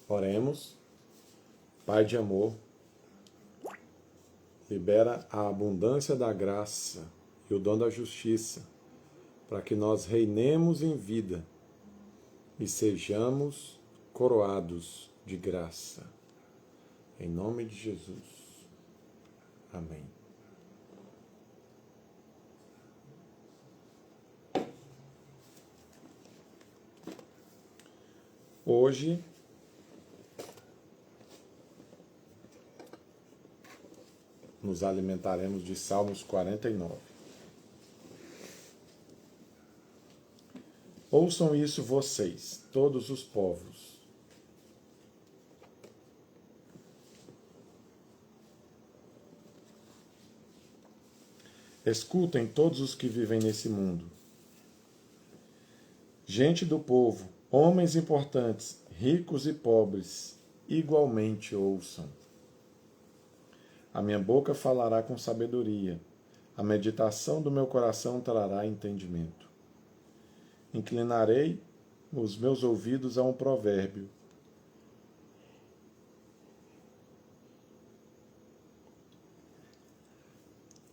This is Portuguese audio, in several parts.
Oremos. Pai de amor, libera a abundância da graça e o dom da justiça, para que nós reinemos em vida e sejamos coroados de graça. Em nome de Jesus. Amém. Hoje, nos alimentaremos de Salmos 49. Ouçam isso vocês, todos os povos. Escutem todos os que vivem nesse mundo. Gente do povo, homens importantes, ricos e pobres, igualmente ouçam. A minha boca falará com sabedoria, a meditação do meu coração trará entendimento. Inclinarei os meus ouvidos a um provérbio.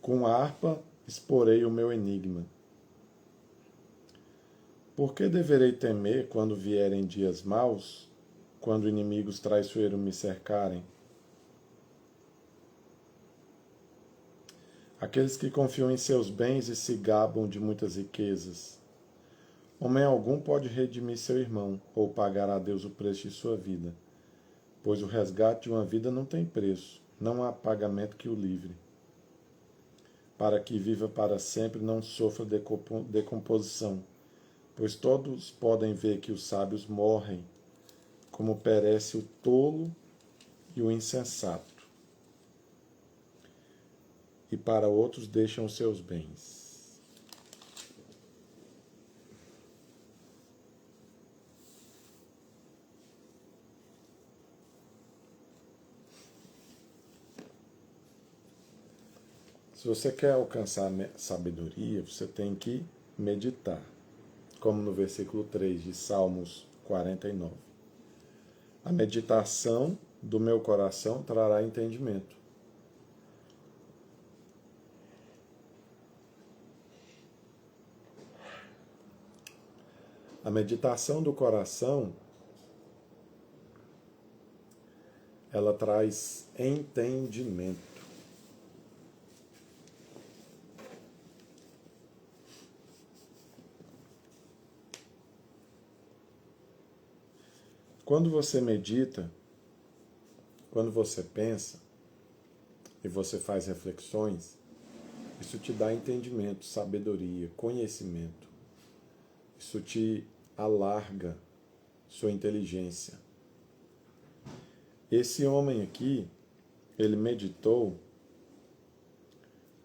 Com harpa exporei o meu enigma. Por que deverei temer quando vierem dias maus, quando inimigos traiçoeiros me cercarem? Aqueles que confiam em seus bens e se gabam de muitas riquezas. Homem algum pode redimir seu irmão, ou pagar a Deus o preço de sua vida, pois o resgate de uma vida não tem preço, não há pagamento que o livre. Para que viva para sempre, não sofra decomposição, pois todos podem ver que os sábios morrem, como perece o tolo e o insensato, e para outros deixam os seus bens. Se você quer alcançar sabedoria, você tem que meditar, como no versículo 3 de Salmos 49. A meditação do meu coração trará entendimento. A meditação do coração, ela traz entendimento. Quando você medita, quando você pensa e você faz reflexões, isso te dá entendimento, sabedoria, conhecimento. Isso te alarga sua inteligência. Esse homem aqui, ele meditou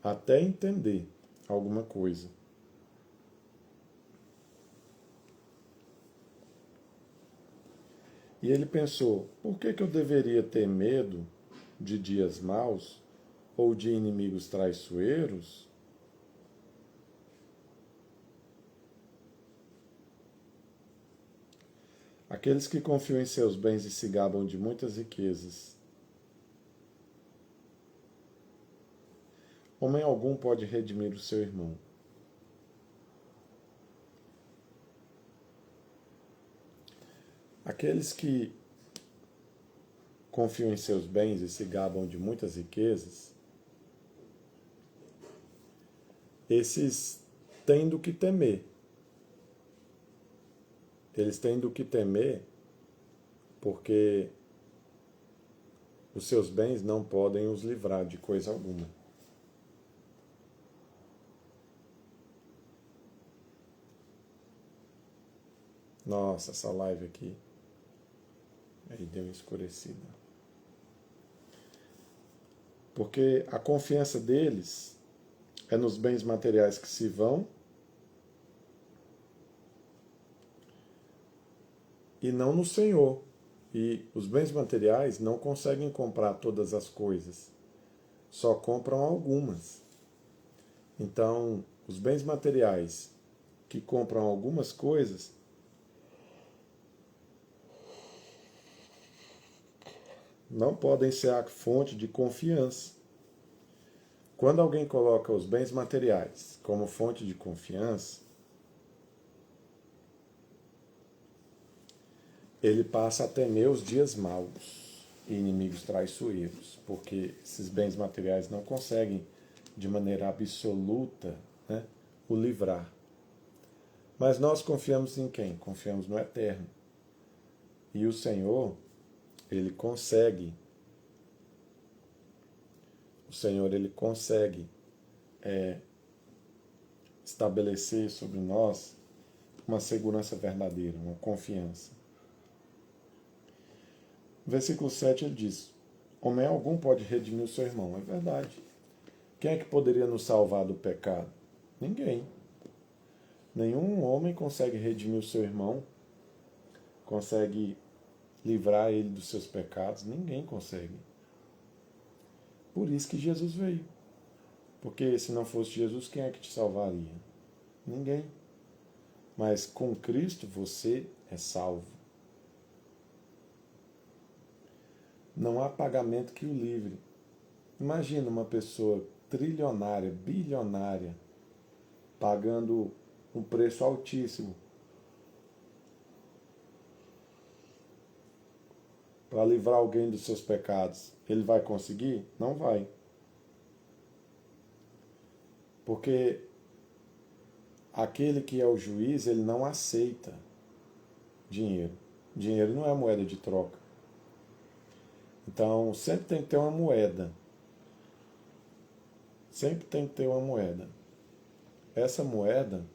até entender alguma coisa. E ele pensou, por que eu deveria ter medo de dias maus ou de inimigos traiçoeiros? Aqueles que confiam em seus bens e se gabam de muitas riquezas. Homem algum pode redimir o seu irmão. Aqueles que confiam em seus bens e se gabam de muitas riquezas, esses têm do que temer. Eles têm do que temer porque os seus bens não podem os livrar de coisa alguma. Nossa, essa live aqui aí deu uma escurecida. Porque a confiança deles é nos bens materiais que se vão e não no Senhor. E os bens materiais não conseguem comprar todas as coisas, só compram algumas. Então, os bens materiais que compram algumas coisas não podem ser a fonte de confiança. Quando alguém coloca os bens materiais como fonte de confiança, ele passa a temer os dias maus e inimigos traiçoeiros, porque esses bens materiais não conseguem, de maneira absoluta, né, o livrar. Mas nós confiamos em quem? Confiamos no Eterno. E o Senhor, Ele consegue. O Senhor, Ele consegue estabelecer sobre nós uma segurança verdadeira, uma confiança. Versículo 7 ele diz: homem algum pode redimir o seu irmão. É verdade. Quem é que poderia nos salvar do pecado? Ninguém. Nenhum homem consegue redimir o seu irmão, consegue livrar ele dos seus pecados. Ninguém consegue. Por isso que Jesus veio. Porque se não fosse Jesus, quem é que te salvaria? Ninguém. Mas com Cristo você é salvo. Não há pagamento que o livre. Imagina uma pessoa trilionária, bilionária, pagando um preço altíssimo para livrar alguém dos seus pecados. Ele vai conseguir? Não vai. Porque aquele que é o juiz, ele não aceita dinheiro. Dinheiro não é moeda de troca. Então, sempre tem que ter uma moeda. Sempre tem que ter uma moeda. Essa moeda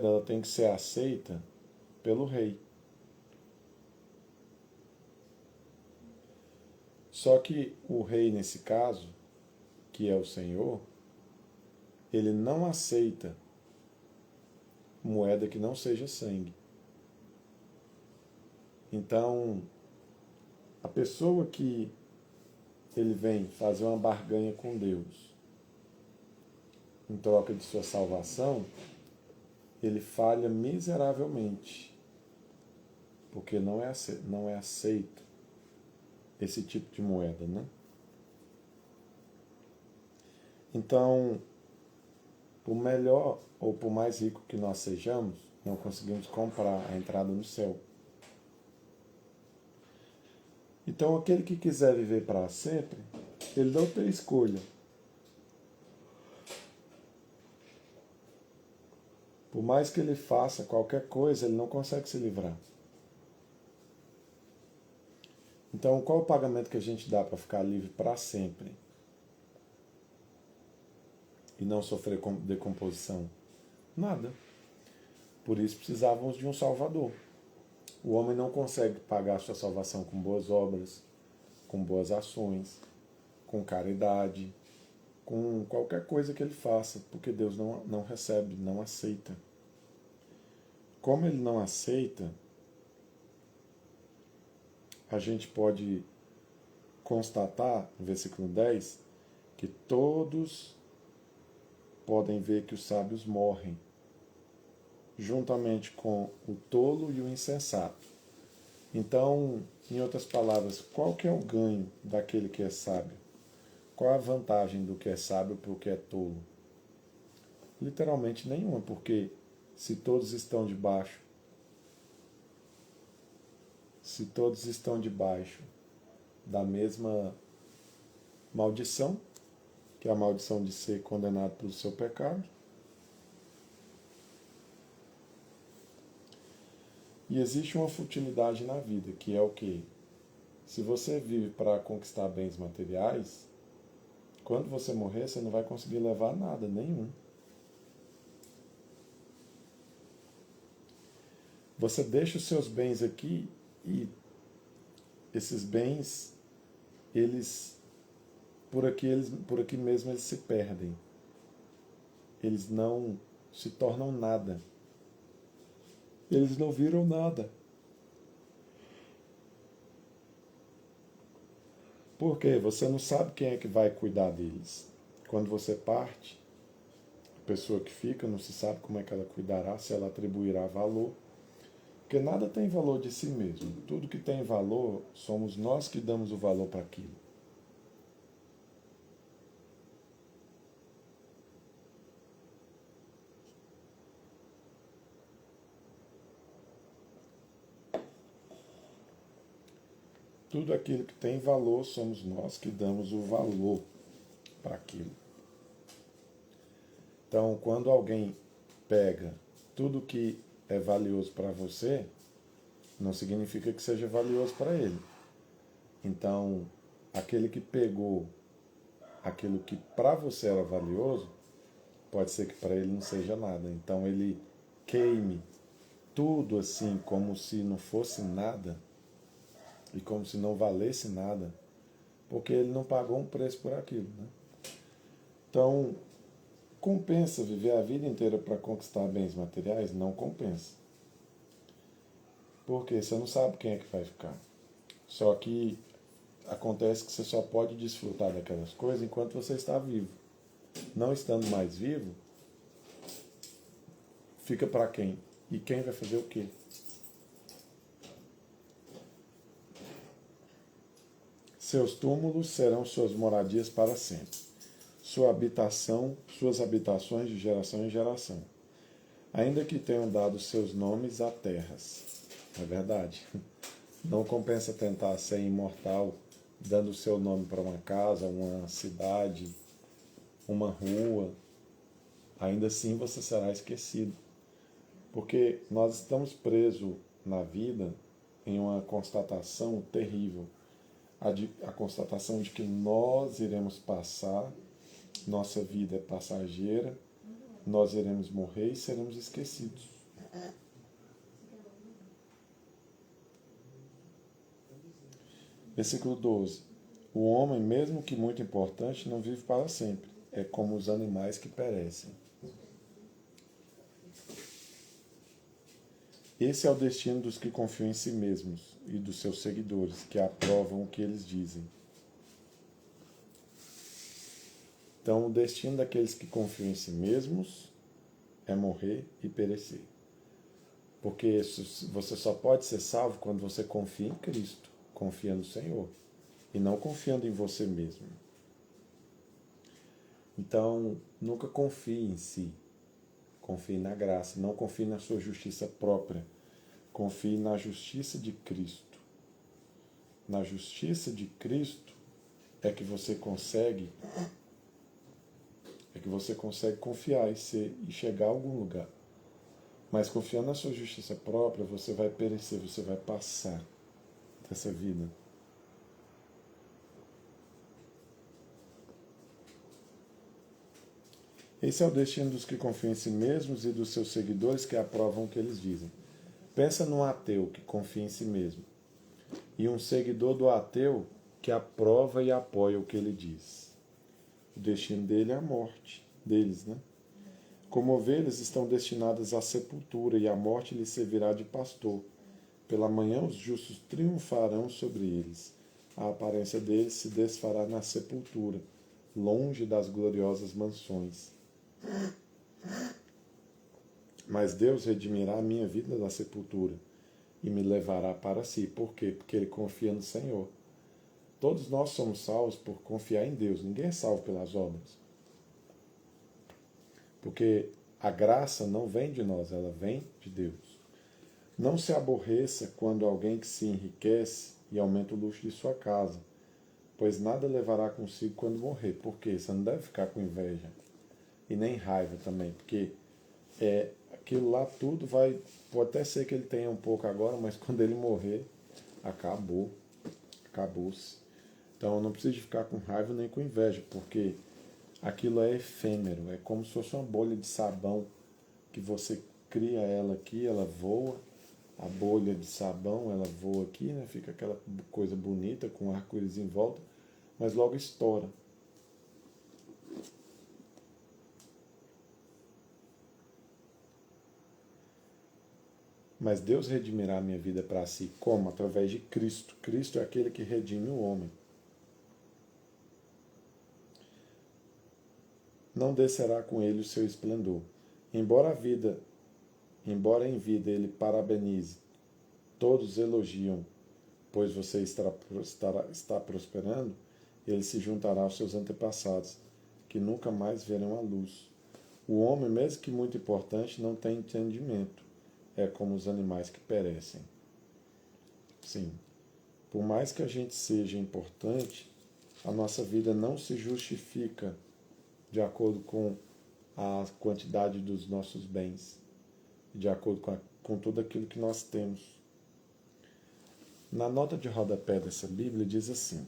ela tem que ser aceita pelo rei. Só que o rei, nesse caso, que é o Senhor, ele não aceita moeda que não seja sangue. Então, a pessoa que ele vem fazer uma barganha com Deus em troca de sua salvação, ele falha miseravelmente, porque não é aceito esse tipo de moeda, né? Então, por melhor ou por mais rico que nós sejamos, não conseguimos comprar a entrada no céu. Então, aquele que quiser viver para sempre, ele não tem escolha. Por mais que ele faça qualquer coisa, ele não consegue se livrar. Então, qual é o pagamento que a gente dá para ficar livre para sempre? E não sofrer decomposição? Nada. Por isso precisávamos de um Salvador. O homem não consegue pagar a sua salvação com boas obras, com boas ações, com caridade, com qualquer coisa que ele faça, porque Deus não recebe, não aceita. Como ele não aceita, a gente pode constatar, no versículo 10, que todos podem ver que os sábios morrem, juntamente com o tolo e o insensato. Então, em outras palavras, qual que é o ganho daquele que é sábio? Qual a vantagem do que é sábio para o que é tolo? Literalmente nenhuma, porque se todos estão debaixo da mesma maldição, que é a maldição de ser condenado pelo seu pecado, e existe uma futilidade na vida, que é o quê? Se você vive para conquistar bens materiais, quando você morrer, você não vai conseguir levar nada, nenhum. Você deixa os seus bens aqui e esses bens, por aqui mesmo eles se perdem. Eles não se tornam nada. Eles não viram nada. Por quê? Você não sabe quem é que vai cuidar deles. Quando você parte, a pessoa que fica não se sabe como é que ela cuidará, se ela atribuirá valor. Porque nada tem valor de si mesmo. Tudo que tem valor, somos nós que damos o valor para aquilo. Tudo aquilo que tem valor, somos nós que damos o valor para aquilo. Então, quando alguém pega tudo que é valioso para você, não significa que seja valioso para ele. Então, aquele que pegou aquilo que para você era valioso, pode ser que para ele não seja nada. Então, ele queime tudo assim como se não fosse nada e como se não valesse nada, porque ele não pagou um preço por aquilo, né? Então, compensa viver a vida inteira para conquistar bens materiais? Não compensa. Porque você não sabe quem é que vai ficar. Só que acontece que você só pode desfrutar daquelas coisas enquanto você está vivo. Não estando mais vivo, fica para quem? E quem vai fazer o quê? Seus túmulos serão suas moradias para sempre. Suas habitações de geração em geração. Ainda que tenham dado seus nomes a terras. É verdade. Não compensa tentar ser imortal dando o seu nome para uma casa, uma cidade, uma rua. Ainda assim você será esquecido. Porque nós estamos presos na vida em uma constatação terrível. A constatação de que nós iremos passar, nossa vida é passageira, nós iremos morrer e seremos esquecidos. Versículo 12. O homem, mesmo que muito importante, não vive para sempre. É como os animais que perecem. Esse é o destino dos que confiam em si mesmos e dos seus seguidores, que aprovam o que eles dizem. Então, o destino daqueles que confiam em si mesmos é morrer e perecer. Porque você só pode ser salvo quando você confia em Cristo, confia no Senhor, e não confiando em você mesmo. Então, nunca confie em si. Confie na graça, não confie na sua justiça própria. Confie na justiça de Cristo. Na justiça de Cristo é que você consegue confiar e chegar a algum lugar. Mas confiando na sua justiça própria, você vai perecer, você vai passar dessa vida. Esse é o destino dos que confiam em si mesmos e dos seus seguidores que aprovam o que eles dizem. Pensa num ateu que confia em si mesmo e um seguidor do ateu que aprova e apoia o que ele diz. O destino dele é a morte deles, né? Como ovelhas estão destinadas à sepultura e a morte lhes servirá de pastor. Pela manhã os justos triunfarão sobre eles. A aparência deles se desfará na sepultura, longe das gloriosas mansões. Mas Deus redimirá a minha vida da sepultura e me levará para si. Por quê? Porque ele confia no Senhor. Todos nós somos salvos por confiar em Deus. Ninguém é salvo pelas obras. Porque a graça não vem de nós, ela vem de Deus. Não se aborreça quando alguém que se enriquece e aumenta o luxo de sua casa, pois nada levará consigo quando morrer. Por quê? Você não deve ficar com inveja e nem raiva também, porque aquilo lá tudo vai... Pode até ser que ele tenha um pouco agora, mas quando ele morrer, acabou-se. Então não precisa de ficar com raiva nem com inveja, porque aquilo é efêmero, é como se fosse uma bolha de sabão que você cria ela aqui, ela voa, a bolha de sabão ela voa aqui, né? Fica aquela coisa bonita com arco-íris em volta, mas logo estoura. Mas Deus redimirá a minha vida para si. Como? Através de Cristo. Cristo é aquele que redime o homem. Não descerá com ele o seu esplendor. Embora em vida ele parabenize todos elogiam, pois você está prosperando, ele se juntará aos seus antepassados, que nunca mais verão a luz. O homem, mesmo que muito importante, não tem entendimento. É como os animais que perecem. Sim, por mais que a gente seja importante, a nossa vida não se justifica de acordo com a quantidade dos nossos bens, de acordo com tudo aquilo que nós temos. Na nota de rodapé dessa Bíblia diz assim: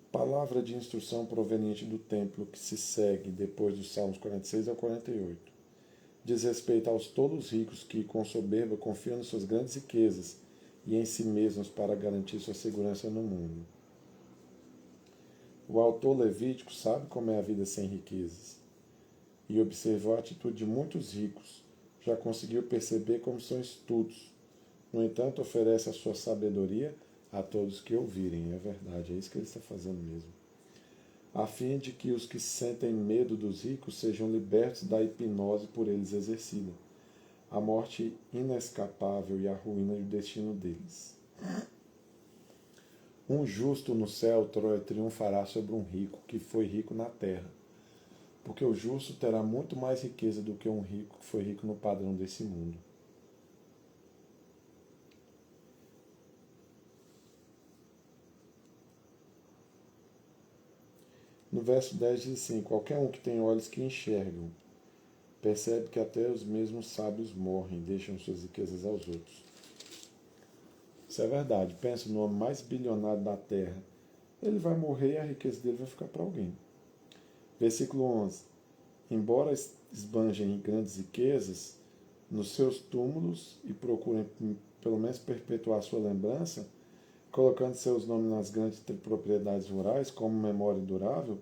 palavra de instrução proveniente do templo que se segue depois dos Salmos 46 ao 48. Diz respeito aos tolos ricos que, com soberba, confiam nas suas grandes riquezas e em si mesmos para garantir sua segurança no mundo. O autor levítico sabe como é a vida sem riquezas e observou a atitude de muitos ricos. Já conseguiu perceber como são estudos. No entanto, oferece a sua sabedoria a todos que ouvirem. É verdade, é isso que ele está fazendo mesmo. A fim de que os que sentem medo dos ricos sejam libertos da hipnose por eles exercida, a morte inescapável e a ruína do destino deles. Um justo no céu triunfará sobre um rico que foi rico na terra, porque o justo terá muito mais riqueza do que um rico que foi rico no padrão desse mundo. No verso 10 diz assim: qualquer um que tem olhos que enxergam, percebe que até os mesmos sábios morrem e deixam suas riquezas aos outros. Isso é verdade. Pensa no homem mais bilionário da terra. Ele vai morrer e a riqueza dele vai ficar para alguém. Versículo 11. Embora esbanjem grandes riquezas nos seus túmulos e procurem pelo menos perpetuar sua lembrança, colocando seus nomes nas grandes propriedades rurais como memória durável,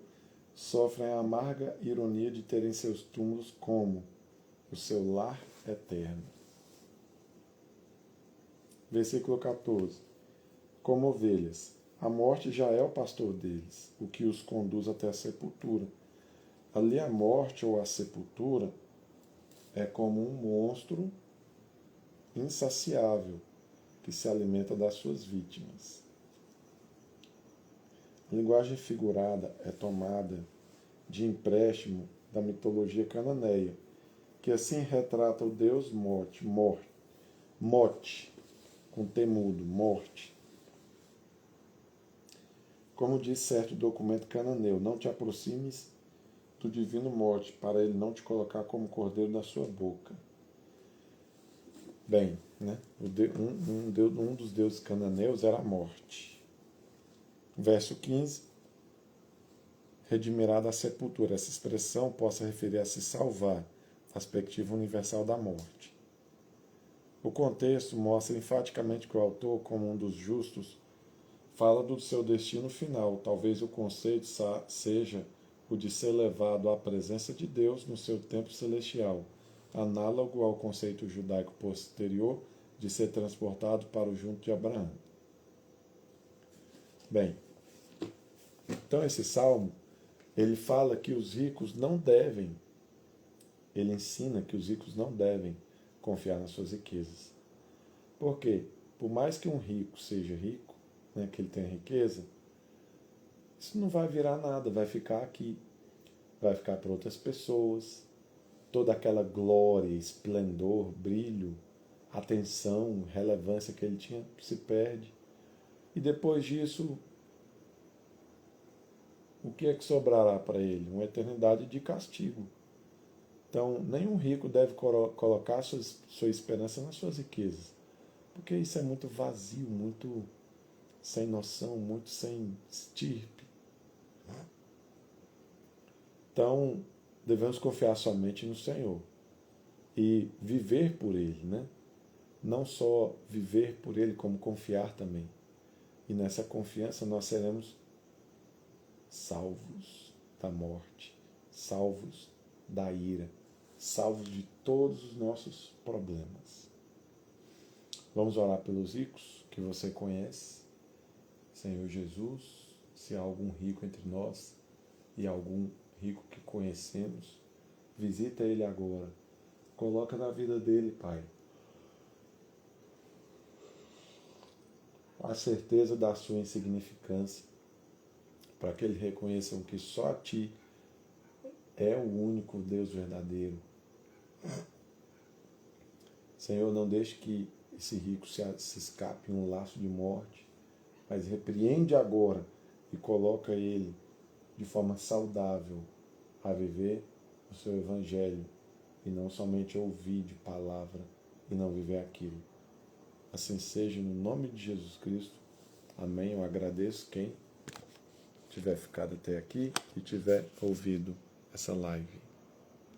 sofrem a amarga ironia de terem seus túmulos como o seu lar eterno. Versículo 14. Como ovelhas, a morte já é o pastor deles, o que os conduz até a sepultura. Ali a morte ou a sepultura é como um monstro insaciável que se alimenta das suas vítimas. A linguagem figurada é tomada de empréstimo da mitologia cananeia, que assim retrata o deus Mote, com temudo, morte. Como diz certo documento cananeu, não te aproximes do divino Morte, para ele não te colocar como cordeiro na sua boca. Bem, né? Um dos deuses cananeus era a morte. Verso 15. Redimirá da sepultura. Essa expressão possa referir a se salvar, perspectiva universal da morte. O contexto mostra enfaticamente que o autor, como um dos justos, fala do seu destino final. Talvez o conceito seja o de ser levado à presença de Deus no seu tempo celestial, análogo ao conceito judaico posterior de ser transportado para o junto de Abraão. Bem, então esse salmo, ele fala que os ricos não devem, ele ensina que os ricos não devem confiar nas suas riquezas. Por quê? Por mais que um rico seja rico, né, que ele tenha riqueza, isso não vai virar nada, vai ficar aqui, vai ficar para outras pessoas. Toda aquela glória, esplendor, brilho, atenção, relevância que ele tinha se perde. E depois disso, o que é que sobrará para ele? Uma eternidade de castigo. Então, nenhum rico deve colocar sua esperança nas suas riquezas, porque isso é muito vazio, muito sem noção, muito sem estirpe. Então, devemos confiar somente no Senhor e viver por Ele, né? Não só viver por Ele, como confiar também. E nessa confiança nós seremos salvos da morte, salvos da ira, salvos de todos os nossos problemas. Vamos orar pelos ricos que você conhece. Senhor Jesus, se há algum rico entre nós e algum rico que conhecemos, visita ele agora Coloca na vida dele, Pai, a certeza da sua insignificância, para que ele reconheça que só a Ti é o único Deus verdadeiro. Senhor, não deixe que esse rico se escape em um laço de morte, mas repreende agora e coloca ele de forma saudável a viver o seu evangelho e não somente ouvir de palavra e não viver aquilo. Assim seja, no nome de Jesus Cristo. Amém. Eu agradeço quem tiver ficado até aqui e tiver ouvido essa live.